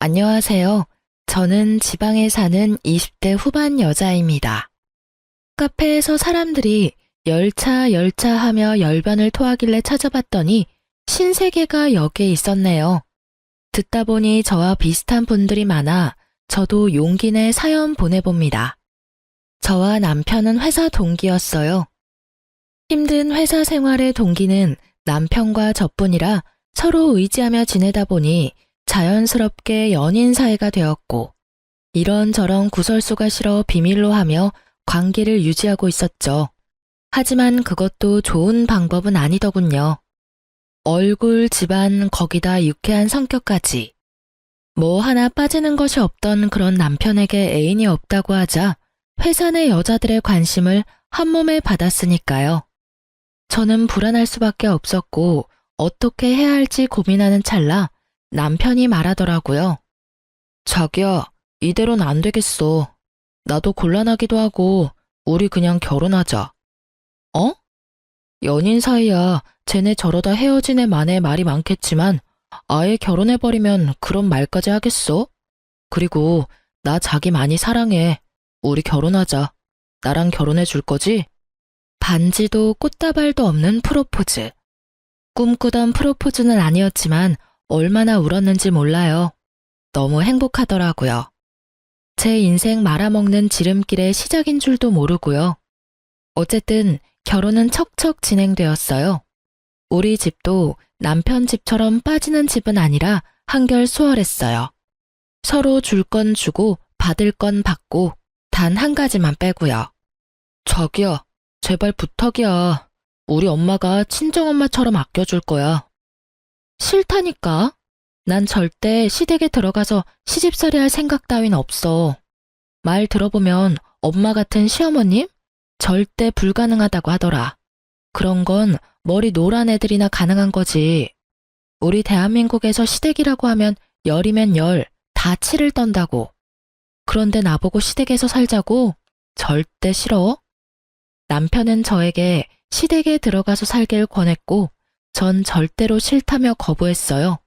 안녕하세요. 저는 지방에 사는 20대 후반 여자입니다. 카페에서 사람들이 열차 하며 열변을 토하길래 찾아봤더니 신세계가 여기에 있었네요. 듣다 보니 저와 비슷한 분들이 많아 저도 용기 내 사연 보내봅니다. 저와 남편은 회사 동기였어요. 힘든 회사 생활의 동기는 남편과 저뿐이라 서로 의지하며 지내다 보니 자연스럽게 연인 사이가 되었고 이런저런 구설수가 싫어 비밀로 하며 관계를 유지하고 있었죠. 하지만 그것도 좋은 방법은 아니더군요. 얼굴, 집안, 거기다 유쾌한 성격까지. 뭐 하나 빠지는 것이 없던 그런 남편에게 애인이 없다고 하자 회사 내 여자들의 관심을 한몸에 받았으니까요. 저는 불안할 수밖에 없었고 어떻게 해야 할지 고민하는 찰나 남편이 말하더라고요. 자기야, 이대로는 안 되겠어. 나도 곤란하기도 하고 우리 그냥 결혼하자. 어? 연인 사이야. 쟤네 저러다 헤어지네 마네 말이 많겠지만 아예 결혼해버리면 그런 말까지 하겠어? 그리고 나 자기 많이 사랑해. 우리 결혼하자. 나랑 결혼해 줄 거지? 반지도 꽃다발도 없는 프로포즈. 꿈꾸던 프로포즈는 아니었지만 얼마나 울었는지 몰라요. 너무 행복하더라고요. 제 인생 말아먹는 지름길의 시작인 줄도 모르고요. 어쨌든 결혼은 척척 진행되었어요. 우리 집도 남편 집처럼 빠지는 집은 아니라 한결 수월했어요. 서로 줄 건 주고 받을 건 받고 단 한 가지만 빼고요. 자기야, 제발 부탁이야. 우리 엄마가 친정엄마처럼 아껴줄 거야. 싫다니까. 난 절대 시댁에 들어가서 시집살이 할 생각 따윈 없어. 말 들어보면 엄마 같은 시어머님? 절대 불가능하다고 하더라. 그런 건 머리 노란 애들이나 가능한 거지. 우리 대한민국에서 시댁이라고 하면 열이면 열, 다 치를 떤다고. 그런데 나보고 시댁에서 살자고? 절대 싫어. 남편은 저에게 시댁에 들어가서 살길 권했고 전 절대로 싫다며 거부했어요.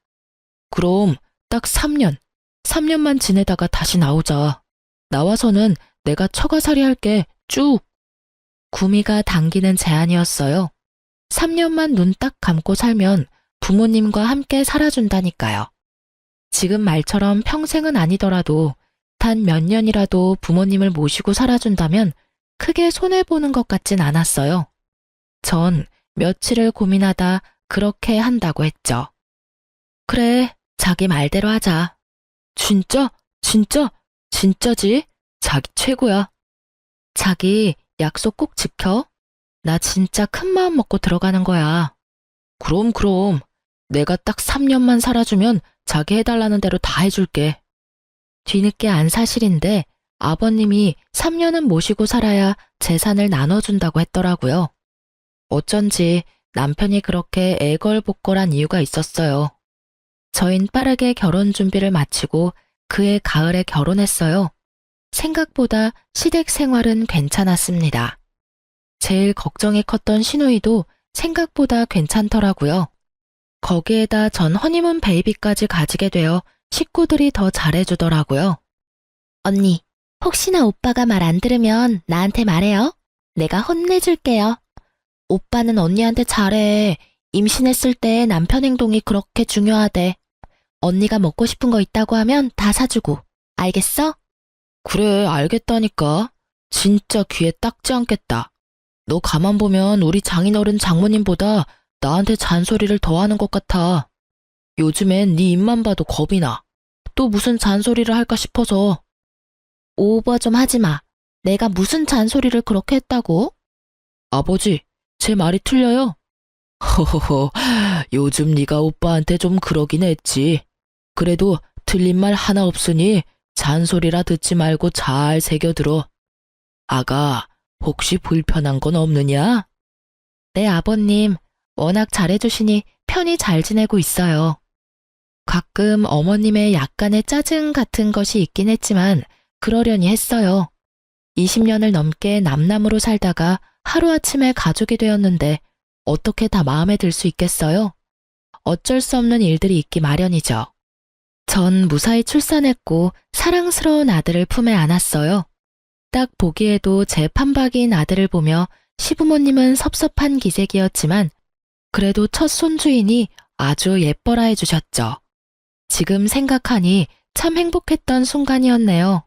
그럼 딱 3년만 지내다가 다시 나오자. 나와서는 내가 처가살이 할게, 쭉. 구미가 당기는 제안이었어요. 3년만 눈 딱 감고 살면 부모님과 함께 살아준다니까요. 지금 말처럼 평생은 아니더라도 단 몇 년이라도 부모님을 모시고 살아준다면 크게 손해보는 것 같진 않았어요. 전 며칠을 고민하다 그렇게 한다고 했죠. 그래, 자기 말대로 하자. 진짜? 진짜지? 자기 최고야. 자기 약속 꼭 지켜. 나 진짜 큰 마음 먹고 들어가는 거야. 그럼. 내가 딱 3년만 살아주면 자기 해달라는 대로 다 해줄게. 뒤늦게 안 사실인데 아버님이 3년은 모시고 살아야 재산을 나눠준다고 했더라고요. 어쩐지 남편이 그렇게 애걸복걸한 이유가 있었어요. 저흰 빠르게 결혼 준비를 마치고 그해 가을에 결혼했어요. 생각보다 시댁 생활은 괜찮았습니다. 제일 걱정이 컸던 시누이도 생각보다 괜찮더라고요. 거기에다 전 허니문 베이비까지 가지게 되어 식구들이 더 잘해주더라고요. 언니, 혹시나 오빠가 말 안 들으면 나한테 말해요. 내가 혼내줄게요. 오빠는 언니한테 잘해. 임신했을 때 남편 행동이 그렇게 중요하대. 언니가 먹고 싶은 거 있다고 하면 다 사주고. 알겠어? 그래, 알겠다니까. 진짜 귀에 딱지 않겠다. 너 가만 보면 우리 장인어른 장모님보다 나한테 잔소리를 더 하는 것 같아. 요즘엔 네 입만 봐도 겁이 나. 또 무슨 잔소리를 할까 싶어서. 오버 좀 하지 마. 내가 무슨 잔소리를 그렇게 했다고? 아버지, 제 말이 틀려요? 허허허, 요즘 네가 오빠한테 좀 그러긴 했지. 그래도 틀린 말 하나 없으니 잔소리라 듣지 말고 잘 새겨들어. 아가, 혹시 불편한 건 없느냐? 네, 아버님. 워낙 잘해주시니 편히 잘 지내고 있어요. 가끔 어머님의 약간의 짜증 같은 것이 있긴 했지만 그러려니 했어요. 20년을 넘게 남남으로 살다가 하루아침에 가족이 되었는데 어떻게 다 마음에 들 수 있겠어요? 어쩔 수 없는 일들이 있기 마련이죠. 전 무사히 출산했고 사랑스러운 아들을 품에 안았어요. 딱 보기에도 제 판박이인 아들을 보며 시부모님은 섭섭한 기색이었지만 그래도 첫 손주이니 아주 예뻐라 해주셨죠. 지금 생각하니 참 행복했던 순간이었네요.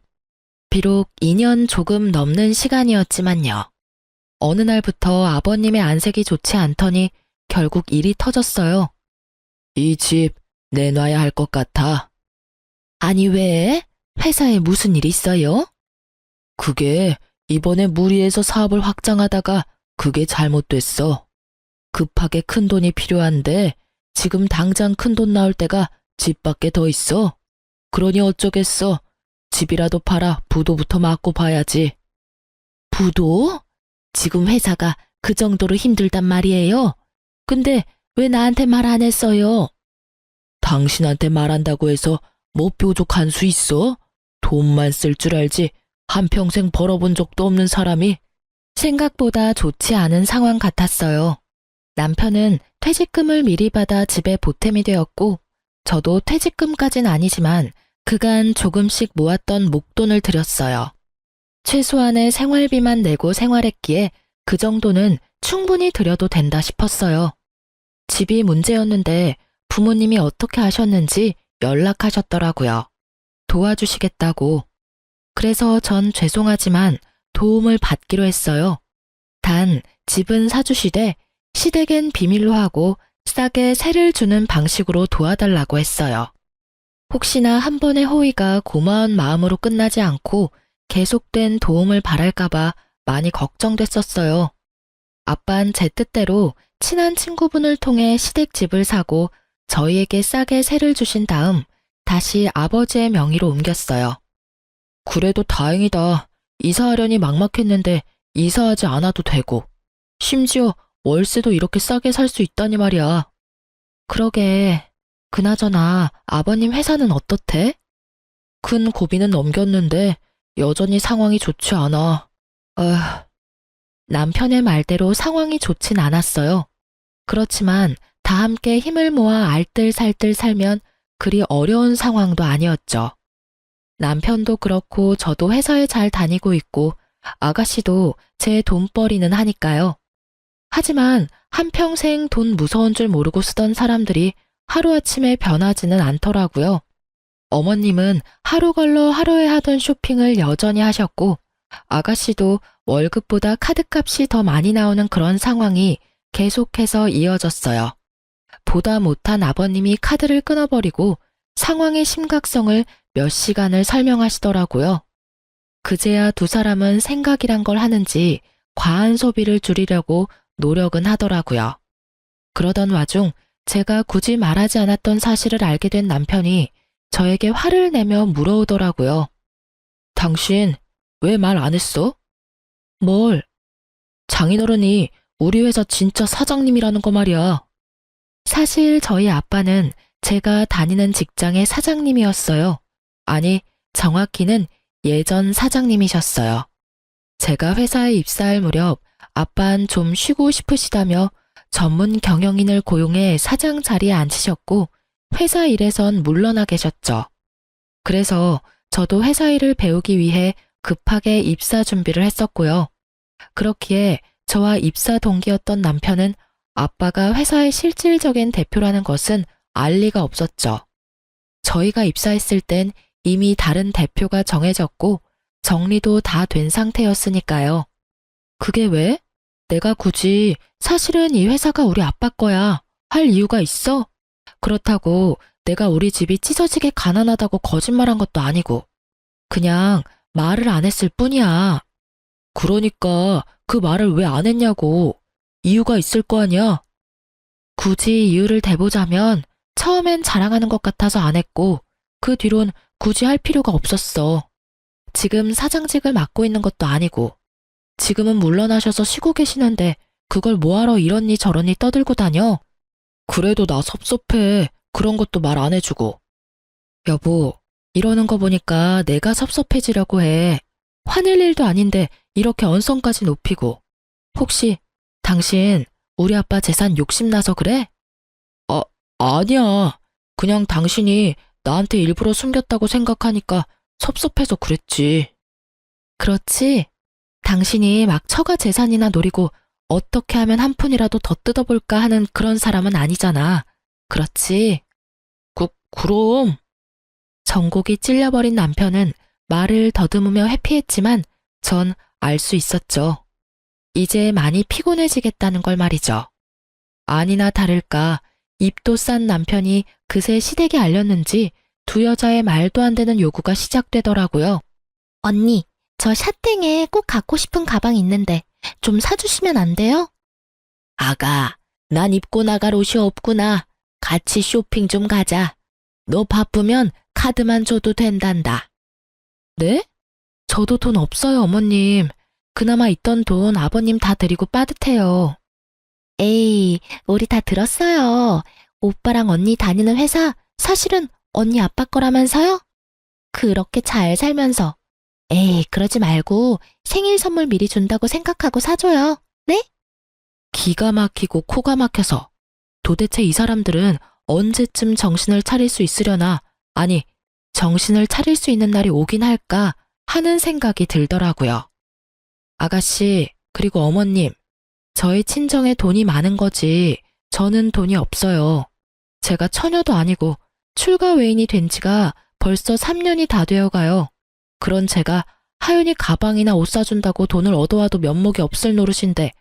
비록 2년 조금 넘는 시간이었지만요. 어느 날부터 아버님의 안색이 좋지 않더니 결국 일이 터졌어요. 이 집 내놔야 할 것 같아. 아니 왜? 회사에 무슨 일 있어요? 그게 이번에 무리해서 사업을 확장하다가 그게 잘못됐어. 급하게 큰 돈이 필요한데 지금 당장 큰 돈 나올 때가 집밖에 더 있어. 그러니 어쩌겠어. 집이라도 팔아 부도부터 맞고 봐야지. 부도? 지금 회사가 그 정도로 힘들단 말이에요. 근데 왜 나한테 말 안 했어요? 당신한테 말한다고 해서 뭐 뾰족한 수 있어? 돈만 쓸 줄 알지 한평생 벌어본 적도 없는 사람이. 생각보다 좋지 않은 상황 같았어요. 남편은 퇴직금을 미리 받아 집에 보탬이 되었고 저도 퇴직금까진 아니지만 그간 조금씩 모았던 목돈을 들였어요. 최소한의 생활비만 내고 생활했기에 그 정도는 충분히 들여도 된다 싶었어요. 집이 문제였는데 부모님이 어떻게 하셨는지 연락하셨더라고요. 도와주시겠다고. 그래서 전 죄송하지만 도움을 받기로 했어요. 단 집은 사주시되 시댁엔 비밀로 하고 싸게 세를 주는 방식으로 도와달라고 했어요. 혹시나 한 번의 호의가 고마운 마음으로 끝나지 않고 계속된 도움을 바랄까봐 많이 걱정됐었어요. 아빤 제 뜻대로 친한 친구분을 통해 시댁집을 사고 저희에게 싸게 세를 주신 다음 다시 아버지의 명의로 옮겼어요. 그래도 다행이다. 이사하려니 막막했는데 이사하지 않아도 되고 심지어 월세도 이렇게 싸게 살 수 있다니 말이야. 그러게. 그나저나 아버님 회사는 어떻대? 큰 고비는 넘겼는데 여전히 상황이 좋지 않아. 남편의 말대로 상황이 좋진 않았어요. 그렇지만 다 함께 힘을 모아 알뜰살뜰 살면 그리 어려운 상황도 아니었죠. 남편도 그렇고 저도 회사에 잘 다니고 있고 아가씨도 제 돈벌이는 하니까요. 하지만 한평생 돈 무서운 줄 모르고 쓰던 사람들이 하루아침에 변하지는 않더라고요. 어머님은 하루 걸러 하루에 하던 쇼핑을 여전히 하셨고 아가씨도 월급보다 카드값이 더 많이 나오는 그런 상황이 계속해서 이어졌어요. 보다 못한 아버님이 카드를 끊어버리고 상황의 심각성을 몇 시간을 설명하시더라고요. 그제야 두 사람은 생각이란 걸 하는지 과한 소비를 줄이려고 노력은 하더라고요. 그러던 와중 제가 굳이 말하지 않았던 사실을 알게 된 남편이 저에게 화를 내며 물어오더라고요. 당신 왜 말 안 했어? 뭘? 장인어른이 우리 회사 진짜 사장님이라는 거 말이야. 사실 저희 아빠는 제가 다니는 직장의 사장님이었어요. 아니, 정확히는 예전 사장님이셨어요. 제가 회사에 입사할 무렵 아빠는 좀 쉬고 싶으시다며 전문 경영인을 고용해 사장 자리에 앉히셨고 회사 일에선 물러나 계셨죠. 그래서 저도 회사 일을 배우기 위해 급하게 입사 준비를 했었고요. 그렇기에 저와 입사 동기였던 남편은 아빠가 회사의 실질적인 대표라는 것은 알 리가 없었죠. 저희가 입사했을 땐 이미 다른 대표가 정해졌고 정리도 다 된 상태였으니까요. 그게 왜? 내가 굳이 사실은 이 회사가 우리 아빠 거야 할 이유가 있어? 그렇다고 내가 우리 집이 찢어지게 가난하다고 거짓말한 것도 아니고 그냥 말을 안 했을 뿐이야. 그러니까 그 말을 왜 안 했냐고. 이유가 있을 거 아니야? 굳이 이유를 대보자면 처음엔 자랑하는 것 같아서 안 했고 그 뒤론 굳이 할 필요가 없었어. 지금 사장직을 맡고 있는 것도 아니고 지금은 물러나셔서 쉬고 계시는데 그걸 뭐하러 이러니 저러니 떠들고 다녀? 그래도 나 섭섭해. 그런 것도 말 안 해주고. 여보, 이러는 거 보니까 내가 섭섭해지려고 해. 화낼 일도 아닌데 이렇게 언성까지 높이고. 혹시 당신 우리 아빠 재산 욕심나서 그래? 아니야. 그냥 당신이 나한테 일부러 숨겼다고 생각하니까 섭섭해서 그랬지. 그렇지. 당신이 막 처가 재산이나 노리고 어떻게 하면 한 푼이라도 더 뜯어볼까 하는 그런 사람은 아니잖아. 그렇지? 그럼. 정곡이 찔려버린 남편은 말을 더듬으며 회피했지만 전 알 수 있었죠. 이제 많이 피곤해지겠다는 걸 말이죠. 아니나 다를까 입도 싼 남편이 그새 시댁에 알렸는지 두 여자의 말도 안 되는 요구가 시작되더라고요. 언니, 저 샤땡에 꼭 갖고 싶은 가방 있는데 좀 사주시면 안 돼요? 아가, 난 입고 나갈 옷이 없구나. 같이 쇼핑 좀 가자. 너 바쁘면 카드만 줘도 된단다. 네? 저도 돈 없어요, 어머님. 그나마 있던 돈 아버님 다 드리고 빠듯해요. 에이, 우리 다 들었어요. 오빠랑 언니 다니는 회사 사실은 언니 아빠 거라면서요? 그렇게 잘 살면서. 에이, 그러지 말고 생일 선물 미리 준다고 생각하고 사줘요. 네? 기가 막히고 코가 막혀서 도대체 이 사람들은 언제쯤 정신을 차릴 수 있으려나, 아니, 정신을 차릴 수 있는 날이 오긴 할까 하는 생각이 들더라고요. 아가씨, 그리고 어머님, 저희 친정에 돈이 많은 거지 저는 돈이 없어요. 제가 처녀도 아니고 출가 외인이 된 지가 벌써 3년이 다 되어가요. 그런 제가 하윤이 가방이나 옷 사준다고 돈을 얻어와도 면목이 없을 노릇인데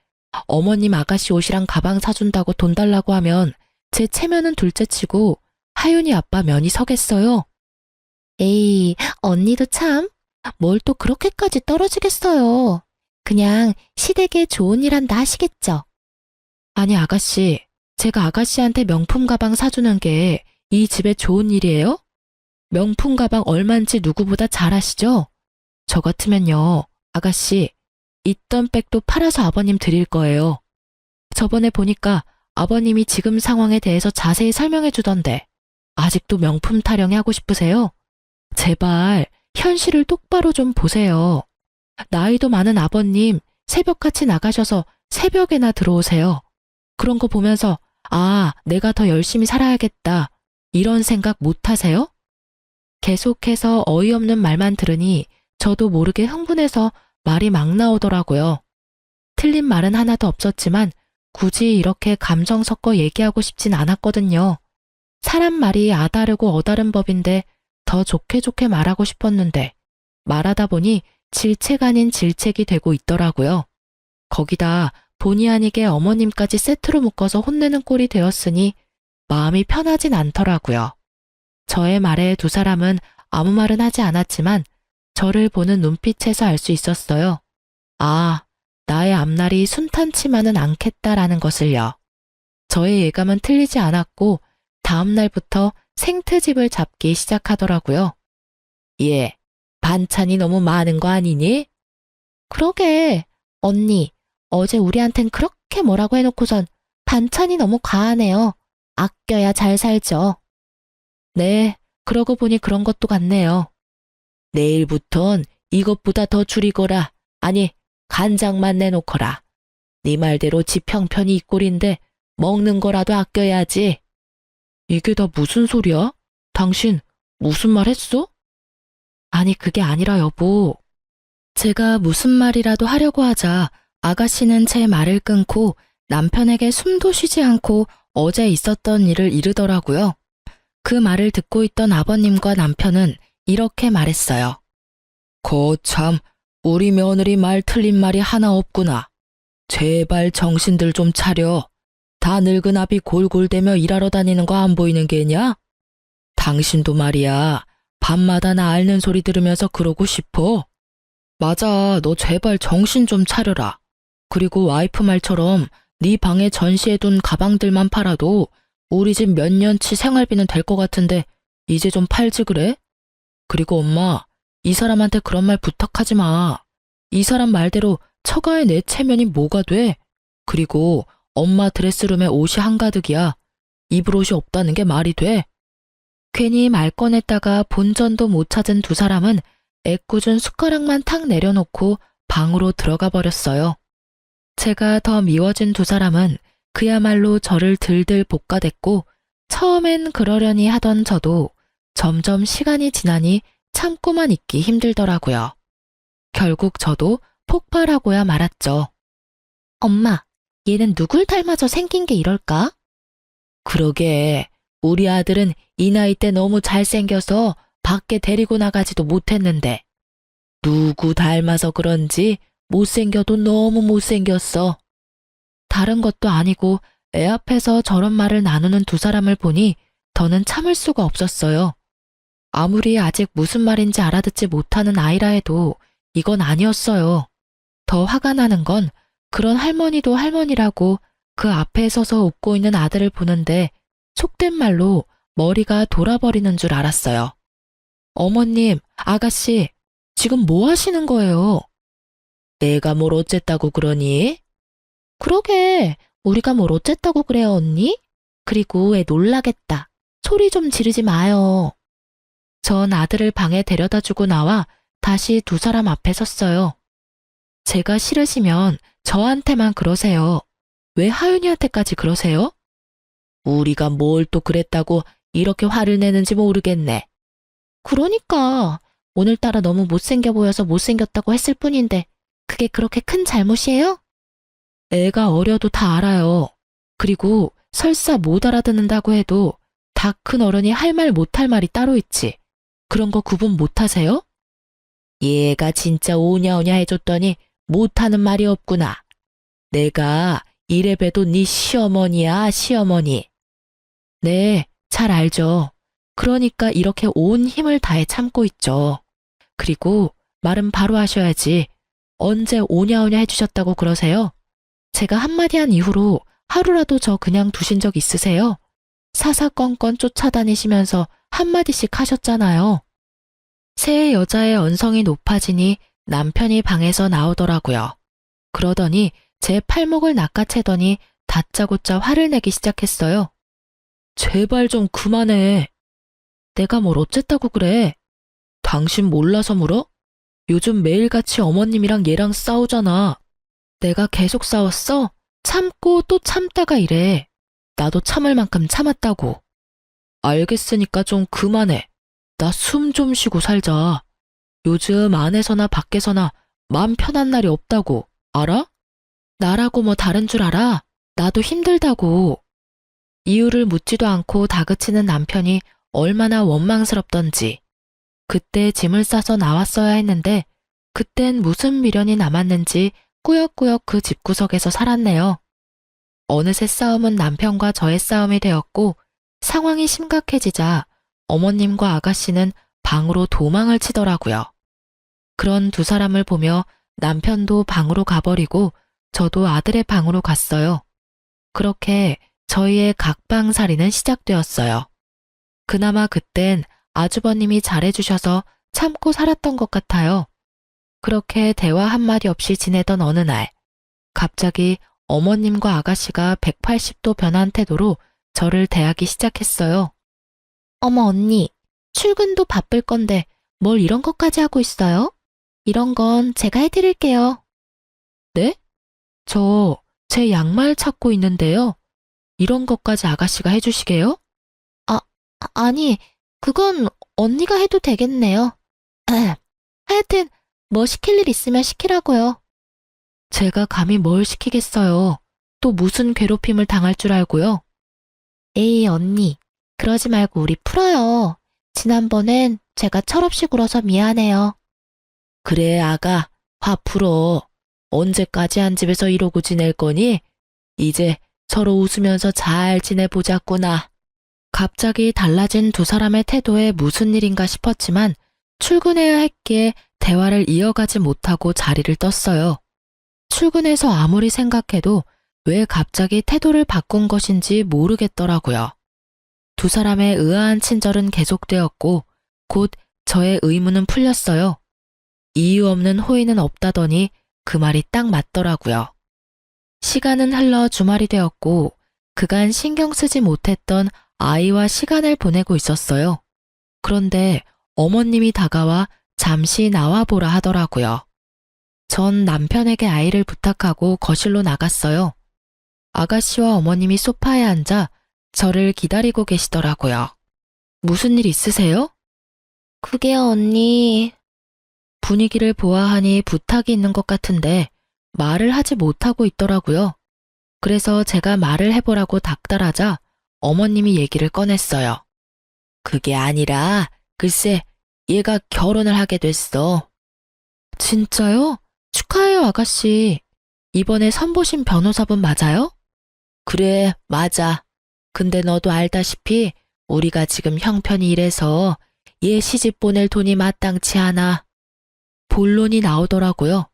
어머님 아가씨 옷이랑 가방 사준다고 돈 달라고 하면 제 체면은 둘째치고 하윤이 아빠 면이 서겠어요. 에이, 언니도 참, 뭘 또 그렇게까지 떨어지겠어요. 그냥 시댁에 좋은 일 한다 하시겠죠. 아니 아가씨, 제가 아가씨한테 명품 가방 사주는 게 이 집에 좋은 일이에요? 명품 가방 얼만지 누구보다 잘 아시죠? 저 같으면요, 아가씨, 있던 백도 팔아서 아버님 드릴 거예요. 저번에 보니까 아버님이 지금 상황에 대해서 자세히 설명해 주던데 아직도 명품 타령이 하고 싶으세요? 제발 현실을 똑바로 좀 보세요. 나이도 많은 아버님 새벽같이 나가셔서 새벽에나 들어오세요. 그런 거 보면서 아, 내가 더 열심히 살아야겠다 이런 생각 못 하세요? 계속해서 어이없는 말만 들으니 저도 모르게 흥분해서 말이 막 나오더라고요. 틀린 말은 하나도 없었지만 굳이 이렇게 감정 섞어 얘기하고 싶진 않았거든요. 사람 말이 아다르고 어다른 법인데 더 좋게 좋게 말하고 싶었는데 말하다 보니 질책 아닌 질책이 되고 있더라고요. 거기다 본의 아니게 어머님까지 세트로 묶어서 혼내는 꼴이 되었으니 마음이 편하진 않더라고요. 저의 말에 두 사람은 아무 말은 하지 않았지만 저를 보는 눈빛에서 알 수 있었어요. 아, 나의 앞날이 순탄치만은 않겠다라는 것을요. 저의 예감은 틀리지 않았고 다음 날부터 생트집을 잡기 시작하더라고요. 예, 반찬이 너무 많은 거 아니니? 그러게, 언니, 어제 우리한텐 그렇게 뭐라고 해놓고선 반찬이 너무 과하네요. 아껴야 잘 살죠. 네, 그러고 보니 그런 것도 같네요. 내일부턴 이것보다 더 줄이거라. 아니, 간장만 내놓거라. 네 말대로 집 형편이 이 꼴인데 먹는 거라도 아껴야지. 이게 다 무슨 소리야? 당신 무슨 말 했어? 아니, 그게 아니라 여보. 제가 무슨 말이라도 하려고 하자 아가씨는 제 말을 끊고 남편에게 숨도 쉬지 않고 어제 있었던 일을 이르더라고요. 그 말을 듣고 있던 아버님과 남편은 이렇게 말했어요. 거참, 우리 며느리 말 틀린 말이 하나 없구나. 제발 정신들 좀 차려. 다 늙은 아비 골골대며 일하러 다니는 거 안 보이는 게냐? 당신도 말이야, 밤마다 나 앓는 소리 들으면서 그러고 싶어. 맞아, 너 제발 정신 좀 차려라. 그리고 와이프 말처럼 네 방에 전시해둔 가방들만 팔아도 우리 집 몇 년치 생활비는 될 것 같은데 이제 좀 팔지 그래? 그리고 엄마, 이 사람한테 그런 말 부탁하지 마. 이 사람 말대로 처가의 내 체면이 뭐가 돼? 그리고 엄마 드레스룸에 옷이 한가득이야. 입을 옷이 없다는 게 말이 돼? 괜히 말 꺼냈다가 본전도 못 찾은 두 사람은 애꿎은 숟가락만 탁 내려놓고 방으로 들어가 버렸어요. 제가 더 미워진 두 사람은 그야말로 저를 들들 볶아댔고 처음엔 그러려니 하던 저도 점점 시간이 지나니 참고만 있기 힘들더라고요. 결국 저도 폭발하고야 말았죠. 엄마, 얘는 누굴 닮아서 생긴 게 이럴까? 그러게, 우리 아들은 이 나이 때 너무 잘생겨서 밖에 데리고 나가지도 못했는데 누구 닮아서 그런지 못생겨도 너무 못생겼어. 다른 것도 아니고 애 앞에서 저런 말을 나누는 두 사람을 보니 더는 참을 수가 없었어요. 아무리 아직 무슨 말인지 알아듣지 못하는 아이라 해도 이건 아니었어요. 더 화가 나는 건 그런 할머니도 할머니라고 그 앞에 서서 웃고 있는 아들을 보는데 속된 말로 머리가 돌아버리는 줄 알았어요. 어머님, 아가씨, 지금 뭐 하시는 거예요? 내가 뭘 어쨌다고 그러니? 그러게, 우리가 뭘 어쨌다고 그래요, 언니? 그리고 애 놀라겠다. 소리 좀 지르지 마요. 전 아들을 방에 데려다 주고 나와 다시 두 사람 앞에 섰어요. 제가 싫으시면 저한테만 그러세요. 왜 하윤이한테까지 그러세요? 우리가 뭘 또 그랬다고 이렇게 화를 내는지 모르겠네. 그러니까 오늘따라 너무 못생겨 보여서 못생겼다고 했을 뿐인데 그게 그렇게 큰 잘못이에요? 애가 어려도 다 알아요. 그리고 설사 못 알아듣는다고 해도 다 큰 어른이 할 말 못할 말이 따로 있지. 그런 거 구분 못하세요? 얘가 진짜 오냐오냐 해줬더니 못하는 말이 없구나. 내가 이래봬도 네 시어머니야, 시어머니. 네, 잘 알죠. 그러니까 이렇게 온 힘을 다해 참고 있죠. 그리고 말은 바로 하셔야지. 언제 오냐오냐 해주셨다고 그러세요? 제가 한마디 한 이후로 하루라도 저 그냥 두신 적 있으세요? 사사건건 쫓아다니시면서 한마디씩 하셨잖아요. 새 여자의 언성이 높아지니 남편이 방에서 나오더라고요. 그러더니 제 팔목을 낚아채더니 다짜고짜 화를 내기 시작했어요. 제발 좀 그만해. 내가 뭘 어쨌다고 그래. 당신 몰라서 물어? 요즘 매일같이 어머님이랑 얘랑 싸우잖아. 내가 계속 싸웠어? 참고 또 참다가 이래. 나도 참을 만큼 참았다고. 알겠으니까 좀 그만해. 나 숨 좀 쉬고 살자. 요즘 안에서나 밖에서나 마음 편한 날이 없다고. 알아? 나라고 뭐 다른 줄 알아? 나도 힘들다고. 이유를 묻지도 않고 다그치는 남편이 얼마나 원망스럽던지. 그때 짐을 싸서 나왔어야 했는데 그땐 무슨 미련이 남았는지 꾸역꾸역 그 집구석에서 살았네요. 어느새 싸움은 남편과 저의 싸움이 되었고 상황이 심각해지자 어머님과 아가씨는 방으로 도망을 치더라고요. 그런 두 사람을 보며 남편도 방으로 가버리고 저도 아들의 방으로 갔어요. 그렇게 저희의 각방살이는 시작되었어요. 그나마 그땐 아주버님이 잘해주셔서 참고 살았던 것 같아요. 그렇게 대화 한마디 없이 지내던 어느 날, 갑자기 어머님과 아가씨가 180도 변한 태도로 저를 대하기 시작했어요. 어머 언니, 출근도 바쁠 건데 뭘 이런 것까지 하고 있어요? 이런 건 제가 해드릴게요. 네? 저 제 양말 찾고 있는데요. 이런 것까지 아가씨가 해주시게요? 아니, 그건 언니가 해도 되겠네요. 하여튼 뭐 시킬 일 있으면 시키라고요. 제가 감히 뭘 시키겠어요. 또 무슨 괴롭힘을 당할 줄 알고요. 에이 언니, 그러지 말고 우리 풀어요. 지난번엔 제가 철없이 굴어서 미안해요. 그래 아가, 화 풀어. 언제까지 한 집에서 이러고 지낼 거니? 이제 서로 웃으면서 잘 지내보자꾸나. 갑자기 달라진 두 사람의 태도에 무슨 일인가 싶었지만 출근해야 했기에 대화를 이어가지 못하고 자리를 떴어요. 출근해서 아무리 생각해도 왜 갑자기 태도를 바꾼 것인지 모르겠더라고요. 두 사람의 의아한 친절은 계속되었고 곧 저의 의문은 풀렸어요. 이유 없는 호의는 없다더니 그 말이 딱 맞더라고요. 시간은 흘러 주말이 되었고 그간 신경 쓰지 못했던 아이와 시간을 보내고 있었어요. 그런데 어머님이 다가와 잠시 나와보라 하더라고요. 전 남편에게 아이를 부탁하고 거실로 나갔어요. 아가씨와 어머님이 소파에 앉아 저를 기다리고 계시더라고요. 무슨 일 있으세요? 그게요, 언니. 분위기를 보아하니 부탁이 있는 것 같은데 말을 하지 못하고 있더라고요. 그래서 제가 말을 해보라고 닥달하자 어머님이 얘기를 꺼냈어요. 그게 아니라 글쎄 얘가 결혼을 하게 됐어. 진짜요? 축하해요, 아가씨. 이번에 선보신 변호사분 맞아요? 그래, 맞아. 근데 너도 알다시피 우리가 지금 형편이 이래서 얘 시집 보낼 돈이 마땅치 않아. 본론이 나오더라고요.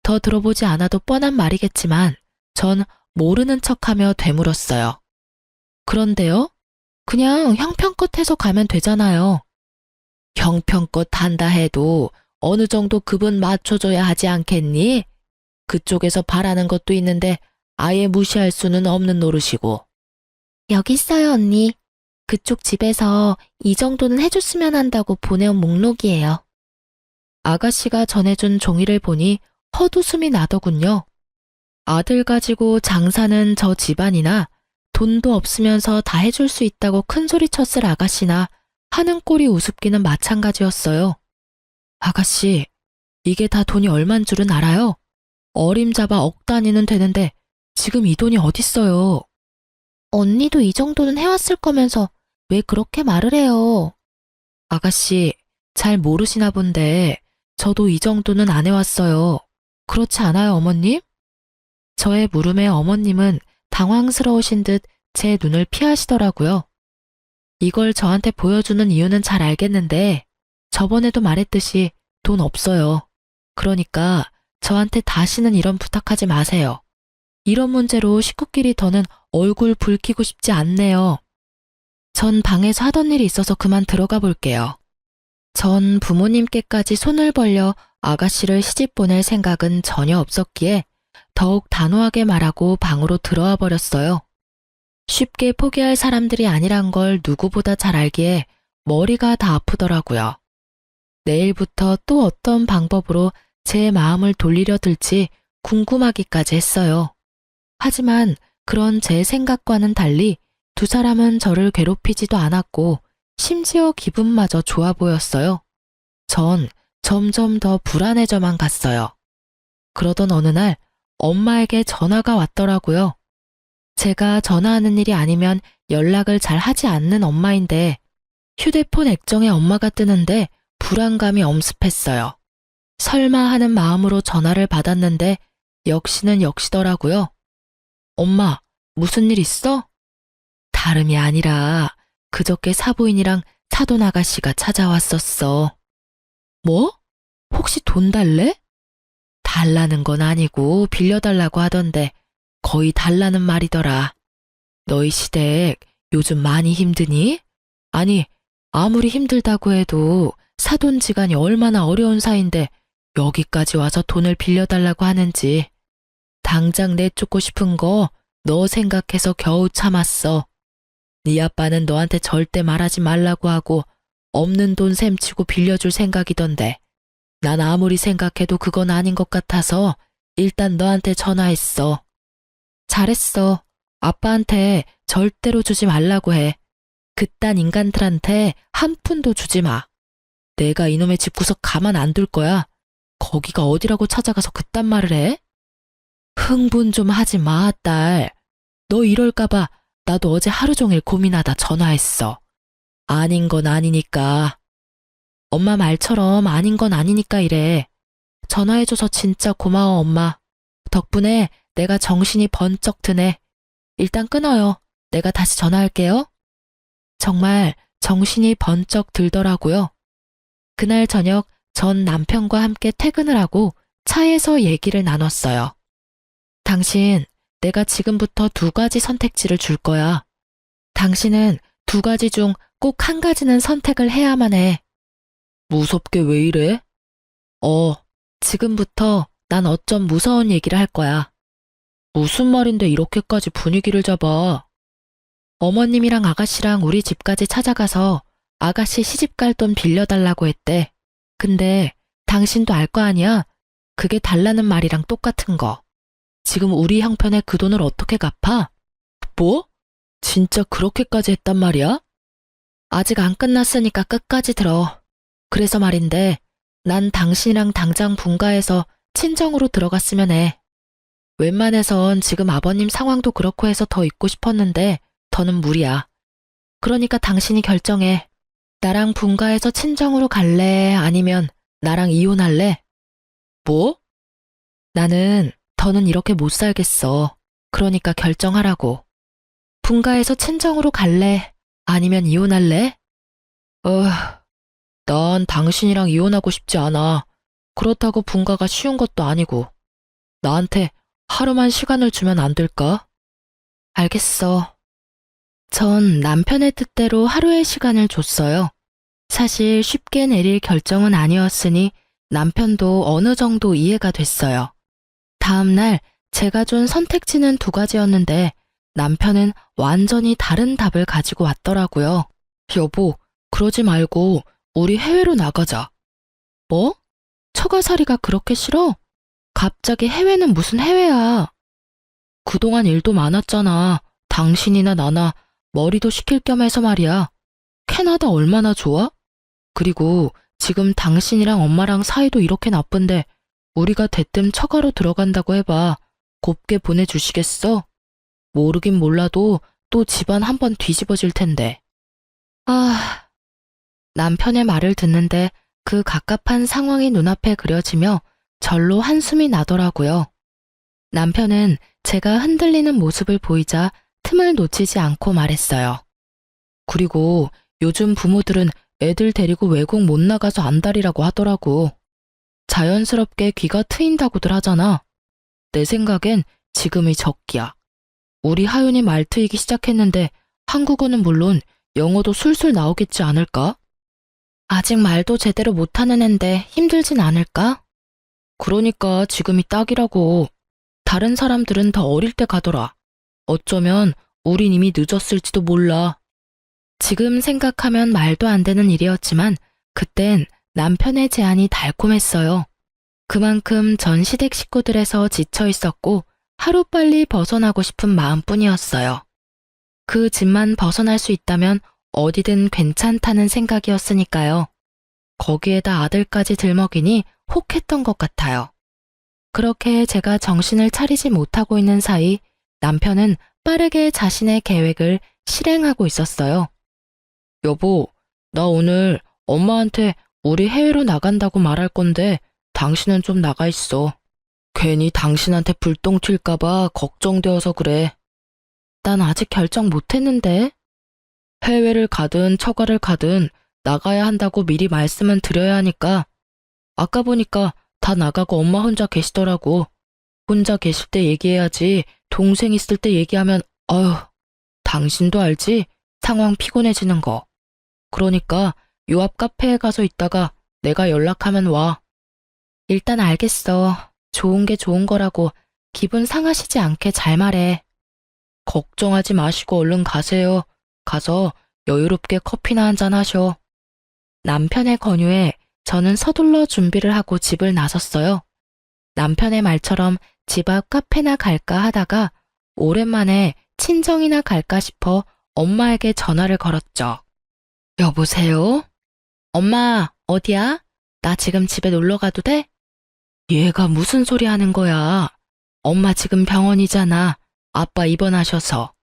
더 들어보지 않아도 뻔한 말이겠지만 전 모르는 척하며 되물었어요. 그런데요? 그냥 형편껏 해서 가면 되잖아요. 형편껏 한다 해도 어느 정도 급은 맞춰줘야 하지 않겠니? 그쪽에서 바라는 것도 있는데 아예 무시할 수는 없는 노릇이고. 여기 있어요, 언니. 그쪽 집에서 이 정도는 해줬으면 한다고 보내온 목록이에요. 아가씨가 전해준 종이를 보니 헛웃음이 나더군요. 아들 가지고 장사는 저 집안이나 돈도 없으면서 다 해줄 수 있다고 큰소리 쳤을 아가씨나 하는 꼴이 우습기는 마찬가지였어요. 아가씨, 이게 다 돈이 얼만 줄은 알아요? 어림잡아 억 단위는 되는데 지금 이 돈이 어딨어요? 언니도 이 정도는 해왔을 거면서 왜 그렇게 말을 해요? 아가씨, 잘 모르시나 본데 저도 이 정도는 안 해왔어요. 그렇지 않아요, 어머님? 저의 물음에 어머님은 당황스러우신 듯 제 눈을 피하시더라고요. 이걸 저한테 보여주는 이유는 잘 알겠는데 저번에도 말했듯이 돈 없어요. 그러니까 저한테 다시는 이런 부탁하지 마세요. 이런 문제로 식구끼리 더는 얼굴 붉히고 싶지 않네요. 전 방에서 하던 일이 있어서 그만 들어가 볼게요. 전 부모님께까지 손을 벌려 아가씨를 시집 보낼 생각은 전혀 없었기에 더욱 단호하게 말하고 방으로 들어와 버렸어요. 쉽게 포기할 사람들이 아니란 걸 누구보다 잘 알기에 머리가 다 아프더라고요. 내일부터 또 어떤 방법으로 제 마음을 돌리려 들지 궁금하기까지 했어요. 하지만 그런 제 생각과는 달리 두 사람은 저를 괴롭히지도 않았고 심지어 기분마저 좋아 보였어요. 전 점점 더 불안해져만 갔어요. 그러던 어느 날 엄마에게 전화가 왔더라고요. 제가 전화하는 일이 아니면 연락을 잘 하지 않는 엄마인데 휴대폰 액정에 엄마가 뜨는데 불안감이 엄습했어요. 설마 하는 마음으로 전화를 받았는데 역시는 역시더라고요. 엄마, 무슨 일 있어? 다름이 아니라 그저께 사부인이랑 사돈 아가씨가 찾아왔었어. 뭐? 혹시 돈 달래? 달라는 건 아니고 빌려달라고 하던데 거의 달라는 말이더라. 너희 시댁 요즘 많이 힘드니? 아니, 아무리 힘들다고 해도 사돈지간이 얼마나 어려운 사이인데 여기까지 와서 돈을 빌려달라고 하는지. 당장 내쫓고 싶은 거 너 생각해서 겨우 참았어. 네 아빠는 너한테 절대 말하지 말라고 하고 없는 돈 셈치고 빌려줄 생각이던데 난 아무리 생각해도 그건 아닌 것 같아서 일단 너한테 전화했어. 잘했어. 아빠한테 절대로 주지 말라고 해. 그딴 인간들한테 한 푼도 주지 마. 내가 이놈의 집구석 가만 안 둘 거야. 거기가 어디라고 찾아가서 그딴 말을 해? 흥분 좀 하지 마, 딸. 너 이럴까봐 나도 어제 하루 종일 고민하다 전화했어. 아닌 건 아니니까. 엄마 말처럼 아닌 건 아니니까 이래. 전화해줘서 진짜 고마워, 엄마. 덕분에 내가 정신이 번쩍 드네. 일단 끊어요. 내가 다시 전화할게요. 정말 정신이 번쩍 들더라고요. 그날 저녁 전 남편과 함께 퇴근을 하고 차에서 얘기를 나눴어요. 당신, 내가 지금부터 두 가지 선택지를 줄 거야. 당신은 두 가지 중 꼭 한 가지는 선택을 해야만 해. 무섭게 왜 이래? 지금부터 난 어쩜 무서운 얘기를 할 거야. 무슨 말인데 이렇게까지 분위기를 잡아? 어머님이랑 아가씨랑 우리 집까지 찾아가서 아가씨 시집갈 돈 빌려달라고 했대. 근데 당신도 알 거 아니야? 그게 달라는 말이랑 똑같은 거. 지금 우리 형편에 그 돈을 어떻게 갚아? 뭐? 진짜 그렇게까지 했단 말이야? 아직 안 끝났으니까 끝까지 들어. 그래서 말인데, 난 당신이랑 당장 분가해서 친정으로 들어갔으면 해. 웬만해선 지금 아버님 상황도 그렇고 해서 더 있고 싶었는데, 더는 무리야. 그러니까 당신이 결정해. 나랑 분가해서 친정으로 갈래? 아니면 나랑 이혼할래? 뭐? 나는 더는 이렇게 못 살겠어. 그러니까 결정하라고. 분가해서 친정으로 갈래? 아니면 이혼할래? 난 당신이랑 이혼하고 싶지 않아. 그렇다고 분가가 쉬운 것도 아니고. 나한테 하루만 시간을 주면 안 될까? 알겠어. 전 남편의 뜻대로 하루의 시간을 줬어요. 사실 쉽게 내릴 결정은 아니었으니 남편도 어느 정도 이해가 됐어요. 다음 날 제가 준 선택지는 두 가지였는데 남편은 완전히 다른 답을 가지고 왔더라고요. 여보, 그러지 말고 우리 해외로 나가자. 뭐? 처가살이가 그렇게 싫어? 갑자기 해외는 무슨 해외야? 그동안 일도 많았잖아. 당신이나 나나 머리도 식힐 겸 해서 말이야. 캐나다 얼마나 좋아? 그리고 지금 당신이랑 엄마랑 사이도 이렇게 나쁜데 우리가 대뜸 처가로 들어간다고 해봐. 곱게 보내주시겠어? 모르긴 몰라도 또 집안 한번 뒤집어질 텐데. 남편의 말을 듣는데 그 갑갑한 상황이 눈앞에 그려지며 절로 한숨이 나더라고요. 남편은 제가 흔들리는 모습을 보이자 틈을 놓치지 않고 말했어요. 그리고 요즘 부모들은 애들 데리고 외국 못 나가서 안달이라고 하더라고. 자연스럽게 귀가 트인다고들 하잖아. 내 생각엔 지금이 적기야. 우리 하윤이 말 트이기 시작했는데 한국어는 물론 영어도 술술 나오겠지 않을까? 아직 말도 제대로 못하는 앤데 힘들진 않을까? 그러니까 지금이 딱이라고. 다른 사람들은 더 어릴 때 가더라. 어쩌면 우린 이미 늦었을지도 몰라. 지금 생각하면 말도 안 되는 일이었지만 그땐 남편의 제안이 달콤했어요. 그만큼 전 시댁 식구들에서 지쳐 있었고 하루빨리 벗어나고 싶은 마음뿐이었어요. 그 집만 벗어날 수 있다면 어디든 괜찮다는 생각이었으니까요. 거기에다 아들까지 들먹이니 혹했던 것 같아요. 그렇게 제가 정신을 차리지 못하고 있는 사이 남편은 빠르게 자신의 계획을 실행하고 있었어요. 여보, 나 오늘 엄마한테 우리 해외로 나간다고 말할 건데 당신은 좀 나가 있어. 괜히 당신한테 불똥 튈까봐 걱정되어서 그래. 난 아직 결정 못했는데. 해외를 가든 처가를 가든 나가야 한다고 미리 말씀은 드려야 하니까. 아까 보니까 다 나가고 엄마 혼자 계시더라고. 혼자 계실 때 얘기해야지 동생 있을 때 얘기하면 어휴, 당신도 알지? 상황 피곤해지는 거. 그러니까 요 앞 카페에 가서 있다가 내가 연락하면 와. 일단 알겠어. 좋은 게 좋은 거라고 기분 상하시지 않게 잘 말해. 걱정하지 마시고 얼른 가세요. 가서 여유롭게 커피나 한잔 하셔. 남편의 권유에 저는 서둘러 준비를 하고 집을 나섰어요. 남편의 말처럼 집 앞 카페나 갈까 하다가 오랜만에 친정이나 갈까 싶어 엄마에게 전화를 걸었죠. 여보세요? 엄마, 어디야? 나 지금 집에 놀러 가도 돼? 얘가 무슨 소리 하는 거야? 엄마 지금 병원이잖아. 아빠 입원하셔서.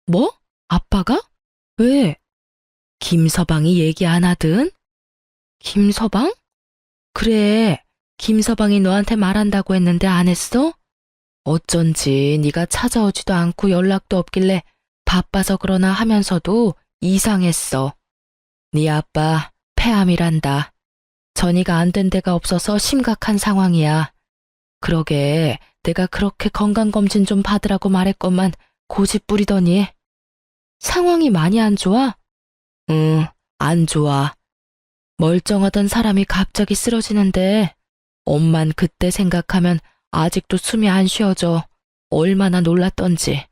뭐? 아빠가? 왜? 김서방이 얘기 안 하든? 김서방? 그래, 김서방이 너한테 말한다고 했는데 안 했어? 어쩐지 네가 찾아오지도 않고 연락도 없길래 바빠서 그러나 하면서도 이상했어. 네 아빠 폐암이란다. 전이가 안 된 데가 없어서 심각한 상황이야. 그러게 내가 그렇게 건강검진 좀 받으라고 말했건만 고집 부리더니. 상황이 많이 안 좋아? 응, 안 좋아. 멀쩡하던 사람이 갑자기 쓰러지는데 엄만 그때 생각하면 아직도 숨이 안 쉬어져. 얼마나 놀랐던지.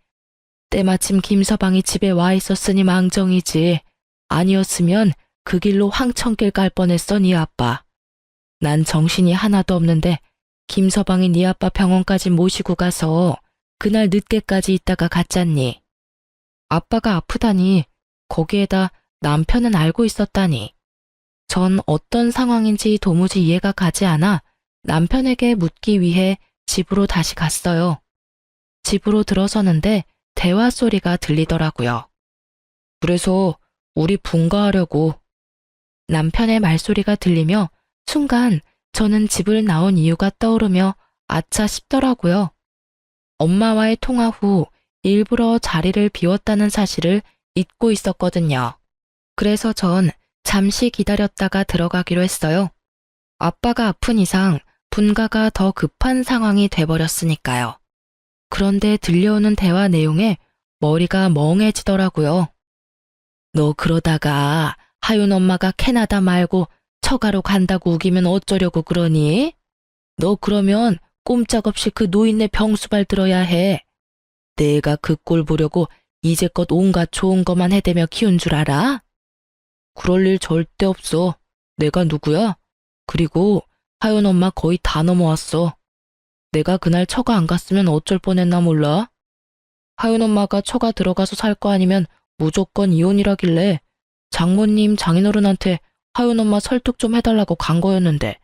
때마침 김서방이 집에 와 있었으니 망정이지. 아니었으면 그 길로 황천길 갈 뻔했어, 네 아빠. 난 정신이 하나도 없는데 김서방이 네 아빠 병원까지 모시고 가서 그날 늦게까지 있다가 갔잖니. 아빠가 아프다니 거기에다 남편은 알고 있었다니. 전 어떤 상황인지 도무지 이해가 가지 않아 남편에게 묻기 위해 집으로 다시 갔어요. 집으로 들어서는데 대화 소리가 들리더라고요. 그래서 우리 분가하려고. 남편의 말소리가 들리며 순간 저는 집을 나온 이유가 떠오르며 아차 싶더라고요. 엄마와의 통화 후 일부러 자리를 비웠다는 사실을 잊고 있었거든요. 그래서 전 잠시 기다렸다가 들어가기로 했어요. 아빠가 아픈 이상 분가가 더 급한 상황이 돼버렸으니까요. 그런데 들려오는 대화 내용에 머리가 멍해지더라고요. 너 그러다가 하윤 엄마가 캐나다 말고 처가로 간다고 우기면 어쩌려고 그러니? 너 그러면 꼼짝없이 그 노인네 병수발 들어야 해. 내가 그 꼴 보려고 이제껏 온갖 좋은 것만 해대며 키운 줄 알아? 그럴 일 절대 없어. 내가 누구야? 그리고 하윤 엄마 거의 다 넘어왔어. 내가 그날 처가 안 갔으면 어쩔 뻔했나 몰라? 하윤 엄마가 처가 들어가서 살 거 아니면 무조건 이혼이라길래 장모님 장인어른한테 하윤 엄마 설득 좀 해달라고 간 거였는데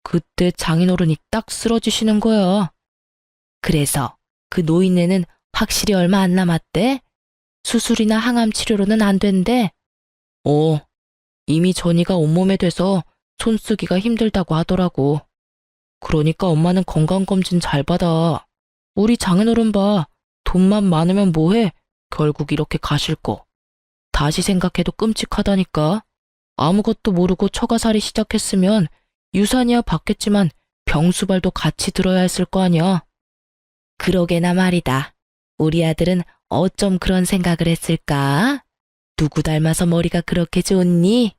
그때 장인어른이 딱 쓰러지시는 거야. 그래서 그 노인네는 확실히 얼마 안 남았대? 수술이나 항암 치료로는 안 된대? 이미 전이가 온몸에 돼서 손쓰기가 힘들다고 하더라고. 그러니까 엄마는 건강검진 잘 받아. 우리 장인어른 봐. 돈만 많으면 뭐해? 결국 이렇게 가실 거. 다시 생각해도 끔찍하다니까. 아무것도 모르고 처가살이 시작했으면 유산이야 받겠지만 병수발도 같이 들어야 했을 거 아니야. 그러게나 말이다. 우리 아들은 어쩜 그런 생각을 했을까? 누구 닮아서 머리가 그렇게 좋니?